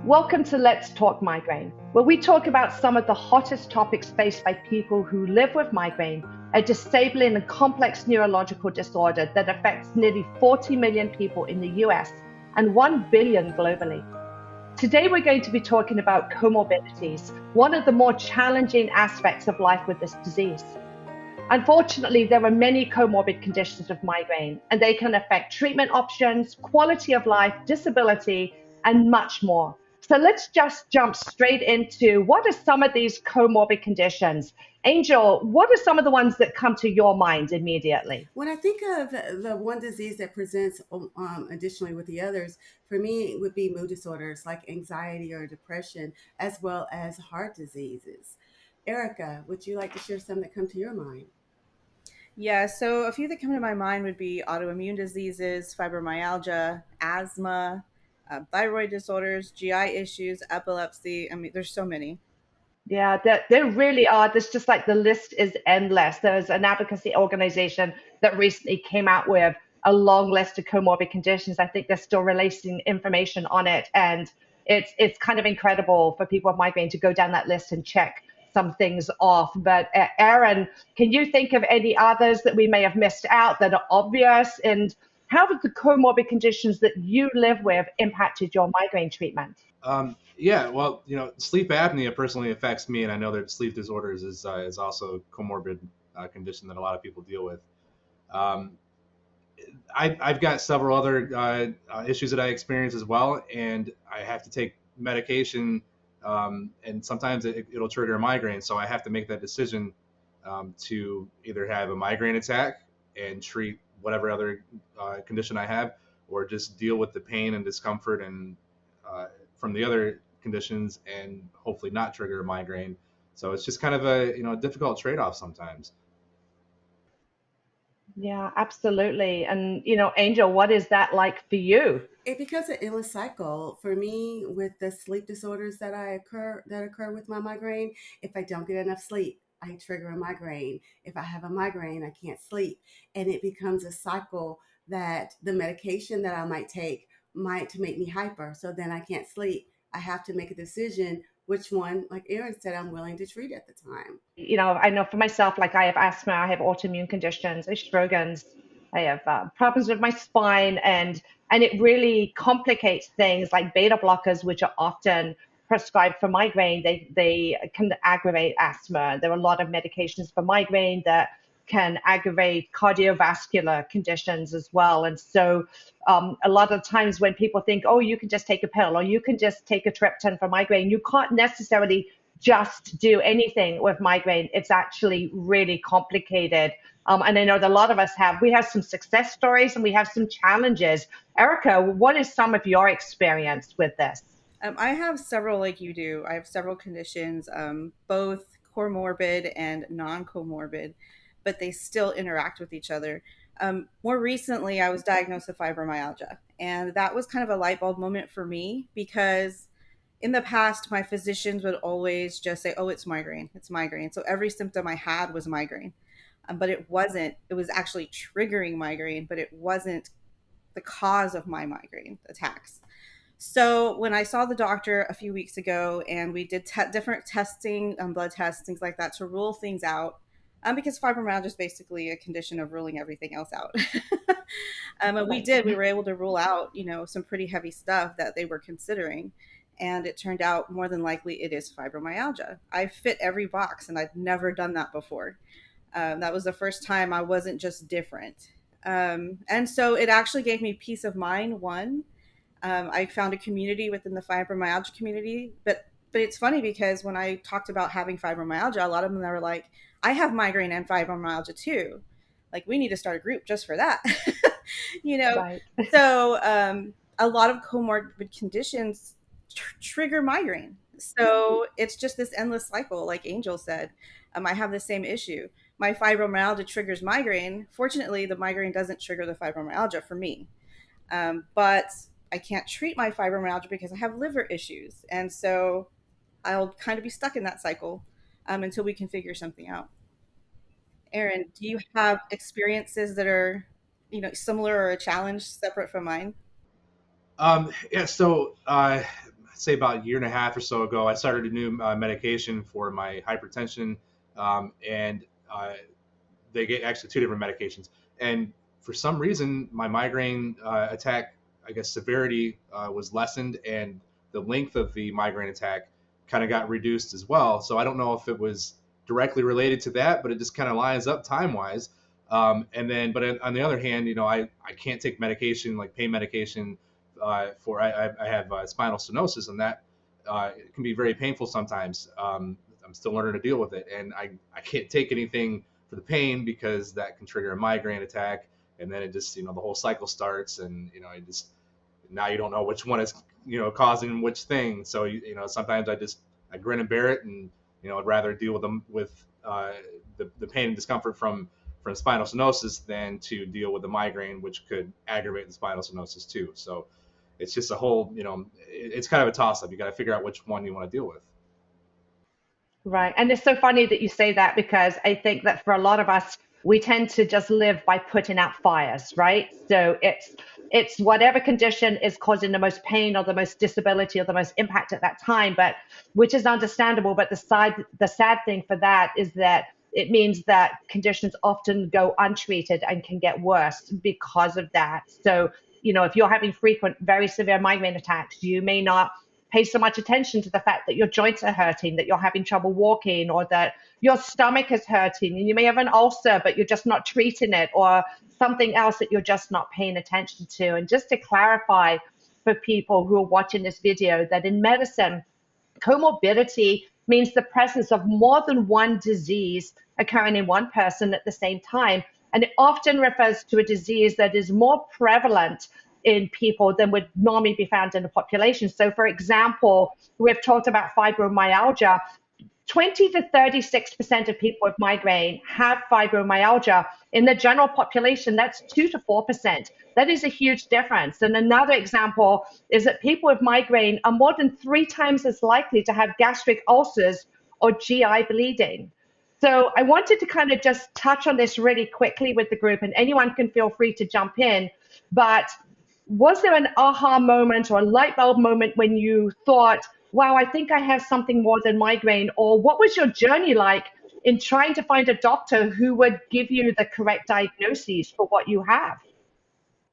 Welcome to Let's Talk Migraine, where we talk about some of the hottest topics faced by people who live with migraine, a disabling and complex neurological disorder that affects nearly 40 million people in the US and 1 billion globally. Today, we're going to be talking about comorbidities, one of the more challenging aspects of life with this disease. Unfortunately, there are many comorbid conditions of migraine, and they can affect treatment options, quality of life, disability, and much more. So let's just jump straight into what are some of these comorbid conditions? Angel, what are some of the ones that come to your mind immediately? When I think of the one disease that presents additionally with the others, for me, it would be mood disorders like anxiety or depression, as well as heart diseases. Erica, would you like to share some that come to your mind? Yeah, so a few that come to my mind would be autoimmune diseases, fibromyalgia, asthma, thyroid disorders, GI issues, epilepsy. I mean, there's so many. Yeah, there really are. There's just like the list is endless. There's an advocacy organization that recently came out with a long list of comorbid conditions. I think they're still releasing information on it, and it's kind of incredible for people with migraine to go down that list and check some things off. But Aaron, can you think of any others that we may have missed out that are obvious? And how have the comorbid conditions that you live with impacted your migraine treatment? Yeah, well, sleep apnea personally affects me, and I know that sleep disorders is also a comorbid condition that a lot of people deal with. Um, I've got several other issues that I experience as well, and I have to take medication, and sometimes it'll trigger a migraine, so I have to make that decision to either have a migraine attack and treat whatever other condition I have, or just deal with the pain and discomfort and from the other conditions and hopefully not trigger a migraine. So it's just kind of a difficult trade-off sometimes. Yeah, absolutely. And, Angel, what is that like for you? It becomes an endless cycle for me with the sleep disorders that occur with my migraine. If I don't get enough sleep, I trigger a migraine. If I have a migraine, I can't sleep, and it becomes a cycle that the medication that I might take might make me hyper. So then I can't sleep. I have to make a decision which one, like Erin said, I'm willing to treat at the time. I know for myself, like I have asthma, I have autoimmune conditions, I have Sjogren's, I have problems with my spine, and it really complicates things like beta blockers, which are often prescribed for migraine. They can aggravate asthma. There are a lot of medications for migraine that can aggravate cardiovascular conditions as well. And so, a lot of times when people think, oh, you can just take a pill or you can just take a triptan for migraine, you can't necessarily just do anything with migraine. It's actually really complicated. And I know that a lot of us we have some success stories and we have some challenges. Erica, what is some of your experience with this? I have several, like you do. I have several conditions, both comorbid and non-comorbid, but they still interact with each other. More recently, I was diagnosed with fibromyalgia, and that was kind of a light bulb moment for me because in the past, my physicians would always just say, "Oh, it's migraine. It's migraine." So every symptom I had was migraine, but it wasn't. It was actually triggering migraine, but it wasn't the cause of my migraine attacks. So when I saw the doctor a few weeks ago, and we did different testing, blood tests, things like that, to rule things out, because fibromyalgia is basically a condition of ruling everything else out. And we Right. did. We were able to rule out, some pretty heavy stuff that they were considering. And it turned out more than likely it is fibromyalgia. I fit every box, and I'd never done that before. That was the first time I wasn't just different. And so it actually gave me peace of mind. One, I found a community within the fibromyalgia community, but it's funny because when I talked about having fibromyalgia, a lot of them were like, "I have migraine and fibromyalgia too. Like, we need to start a group just for that." you know. Right. So a lot of comorbid conditions trigger migraine. So it's just this endless cycle, like Angel said. I have the same issue. My fibromyalgia triggers migraine. Fortunately, the migraine doesn't trigger the fibromyalgia for me. But I can't treat my fibromyalgia because I have liver issues. And so I'll kind of be stuck in that cycle until we can figure something out. Aaron, do you have experiences that are, similar or a challenge separate from mine? Yeah, so say about a year and a half or so ago, I started a new medication for my hypertension, and they get actually two different medications. And for some reason, my migraine attack, I guess, severity was lessened, and the length of the migraine attack kind of got reduced as well. So I don't know if it was directly related to that, but it just kind of lines up time wise. And then, but on the other hand, I can't take medication like pain medication I have spinal stenosis, and that it can be very painful sometimes. I'm still learning to deal with it, and I can't take anything for the pain because that can trigger a migraine attack, and then it just the whole cycle starts, and it just now you don't know which one is causing which thing. So sometimes I grin and bear it, and I'd rather deal with them with the pain and discomfort from spinal stenosis than to deal with the migraine, which could aggravate the spinal stenosis too. So it's just a whole, it's kind of a toss up. You got to figure out which one you want to deal with. Right. And it's so funny that you say that, because I think that for a lot of us, we tend to just live by putting out fires, right? So it's whatever condition is causing the most pain or the most disability or the most impact at that time, but which is understandable. But the sad thing for that is that it means that conditions often go untreated and can get worse because of that. So, if you're having frequent, very severe migraine attacks, you may not pay so much attention to the fact that your joints are hurting, that you're having trouble walking, or that your stomach is hurting, and you may have an ulcer, but you're just not treating it, or something else that you're just not paying attention to. And just to clarify for people who are watching this video, that in medicine, comorbidity means the presence of more than one disease occurring in one person at the same time. And it often refers to a disease that is more prevalent in people than would normally be found in the population. So, for example, we've talked about fibromyalgia. 20 to 36% of people with migraine have fibromyalgia. In the general population, that's 2 to 4%. That is a huge difference. And another example is that people with migraine are more than 3 times as likely to have gastric ulcers or GI bleeding. So I wanted to kind of just touch on this really quickly with the group, and anyone can feel free to jump in. But was there an aha moment or a light bulb moment when you thought, wow, I think I have something more than migraine? Or what was your journey like in trying to find a doctor who would give you the correct diagnoses for what you have?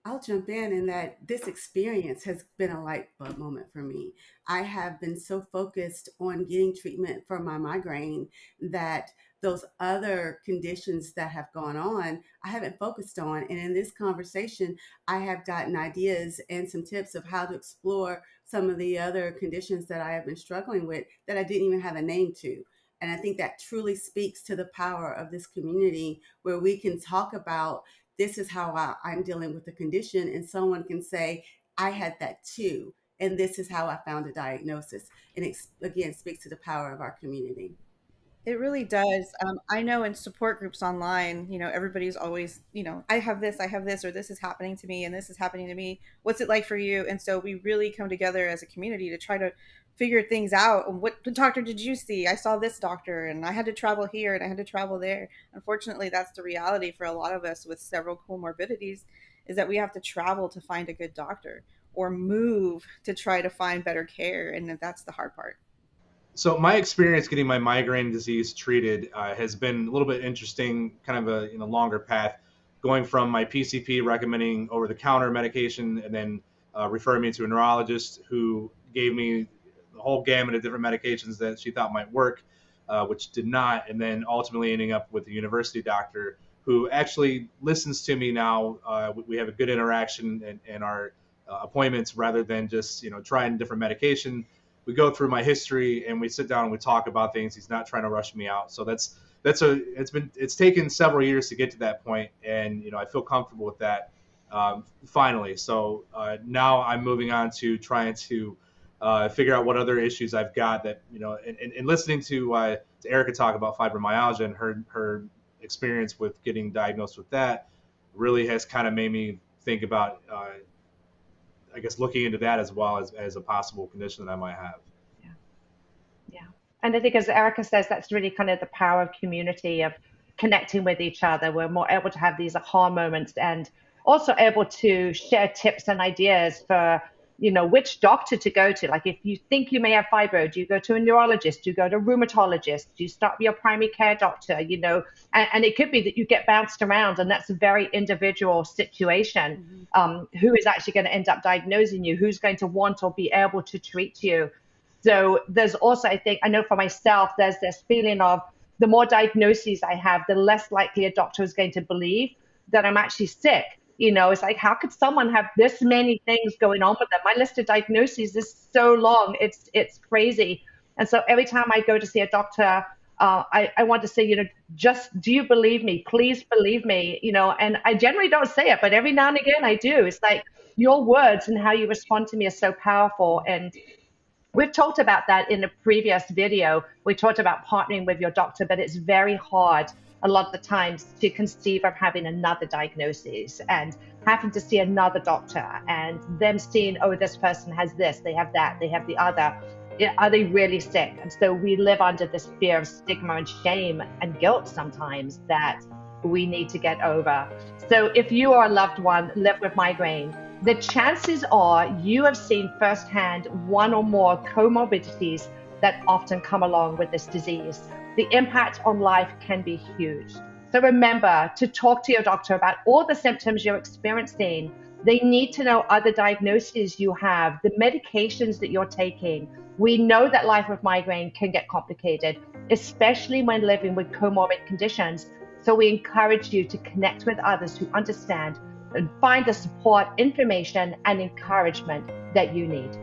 I'll jump in that this experience has been a light bulb moment for me. I have been so focused on getting treatment for my migraine that those other conditions that have gone on, I haven't focused on. And in this conversation, I have gotten ideas and some tips of how to explore some of the other conditions that I have been struggling with that I didn't even have a name to. And I think that truly speaks to the power of this community where we can talk about this is how I'm dealing with the condition, and someone can say, I had that too, and this is how I found a diagnosis. And it again speaks to the power of our community. It really does. I know in support groups online, everybody's always, I have this, or this is happening to me, and this is happening to me. What's it like for you? And so we really come together as a community to try to figure things out. And what doctor did you see? I saw this doctor, and I had to travel here, and I had to travel there. Unfortunately, that's the reality for a lot of us with several comorbidities, is that we have to travel to find a good doctor or move to try to find better care. And that's the hard part. So my experience getting my migraine disease treated has been a little bit interesting, kind of a longer path, going from my PCP recommending over-the-counter medication and then referring me to a neurologist who gave me the whole gamut of different medications that she thought might work, which did not, and then ultimately ending up with a university doctor who actually listens to me now. We have a good interaction in our appointments rather than just trying different medication. We go through my history and we sit down and we talk about things. He's not trying to rush me out. So it's taken several years to get to that point, and I feel comfortable with that finally. So now I'm moving on to trying to figure out what other issues I've got that and listening to Erica talk about fibromyalgia and her experience with getting diagnosed with that really has kind of made me think about I guess looking into that as well as a possible condition that I might have. Yeah. Yeah. And I think, as Erica says, that's really kind of the power of community, of connecting with each other. We're more able to have these aha moments, and also able to share tips and ideas for which doctor to go to. Like if you think you may have fibro, do you go to a neurologist? Do you go to a rheumatologist? Do you start with your primary care doctor? And it could be that you get bounced around, and that's a very individual situation. Who is actually going to end up diagnosing you? Who's going to want or be able to treat you? So there's also, I know for myself, there's this feeling of the more diagnoses I have, the less likely a doctor is going to believe that I'm actually sick. It's like, how could someone have this many things going on with them? My list of diagnoses is so long. It's crazy. And so every time I go to see a doctor, I want to say, just do you believe me? Please believe me. And I generally don't say it, but every now and again I do. It's like your words and how you respond to me are so powerful. And we've talked about that in a previous video. We talked about partnering with your doctor, but it's very hard a lot of the times to conceive of having another diagnosis and having to see another doctor and them seeing, oh, this person has this, they have that, they have the other. Are they really sick? And so we live under this fear of stigma and shame and guilt sometimes that we need to get over. So if you or a loved one live with migraine, the chances are you have seen firsthand one or more comorbidities that often come along with this disease. The impact on life can be huge. So remember to talk to your doctor about all the symptoms you're experiencing. They need to know other diagnoses you have, the medications that you're taking. We know that life with migraine can get complicated, especially when living with comorbid conditions. So we encourage you to connect with others who understand and find the support, information, and encouragement that you need.